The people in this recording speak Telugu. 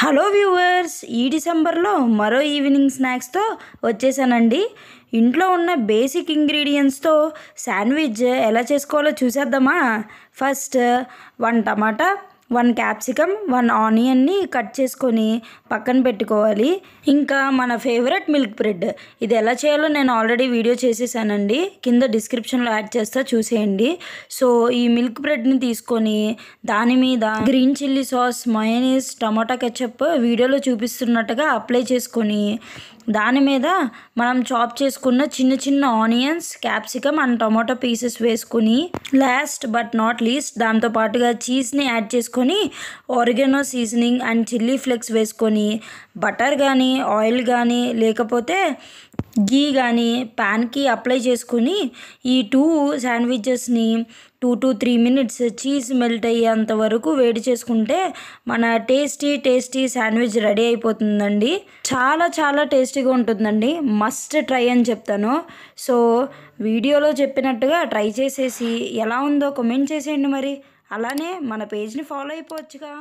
హలో వ్యూవర్స్, ఈ డిసెంబర్లో మరో ఈవినింగ్ స్నాక్స్తో వచ్చేసానండి. ఇంట్లో ఉన్న బేసిక్ ఇంగ్రీడియంట్స్తో శాండ్విచ్ ఎలా చేసుకోవాలో చూసేద్దామా. ఫస్ట్ 1 టమాటా, 1 క్యాప్సికమ్, 1 ఆనియన్ని కట్ చేసుకొని పక్కన పెట్టుకోవాలి. ఇంకా మన ఫేవరెట్ మిల్క్ బ్రెడ్, ఇది ఎలా చేయాలో నేను ఆల్రెడీ వీడియో చేసేసానండి, కింద డిస్క్రిప్షన్లో యాడ్ చేస్తా, చూసేయండి. సో ఈ మిల్క్ బ్రెడ్ని తీసుకొని దాని మీద గ్రీన్ చిల్లీ సాస్, మయోనీస్, టమాటా కెచప్ వీడియోలో చూపిస్తున్నట్టుగా అప్లై చేసుకొని దాని మీద మనం చాప్ చేసుకున్న చిన్న చిన్న onions, capsicum and tomato pieces వేసుకుని లాస్ట్ బట్ నాట్ లీస్ట్ దాంతోపాటుగా చీజ్ని యాడ్ చేసుకొని oregano seasoning and chilli flakes వేసుకొని బటర్ కానీ ఆయిల్ కానీ లేకపోతే గీ కానీ ప్యాన్కి అప్లై చేసుకుని ఈ 2 శాండ్విచెస్ని 2 to 3 minutes చీజ్ మెల్ట్ అయ్యేంత వరకు వేడి చేసుకుంటే మన టేస్టీ శాండ్విచ్ రెడీ అయిపోతుందండి. చాలా చాలా టేస్టీగా ఉంటుందండి, మస్ట్ ట్రై అని చెప్తాను. సో వీడియోలో చెప్పినట్టుగా ట్రై చేసేసి ఎలా ఉందో కామెంట్ చేసేయండి. మరి అలానే మన పేజ్ని ఫాలో అయిపోవచ్చుగా.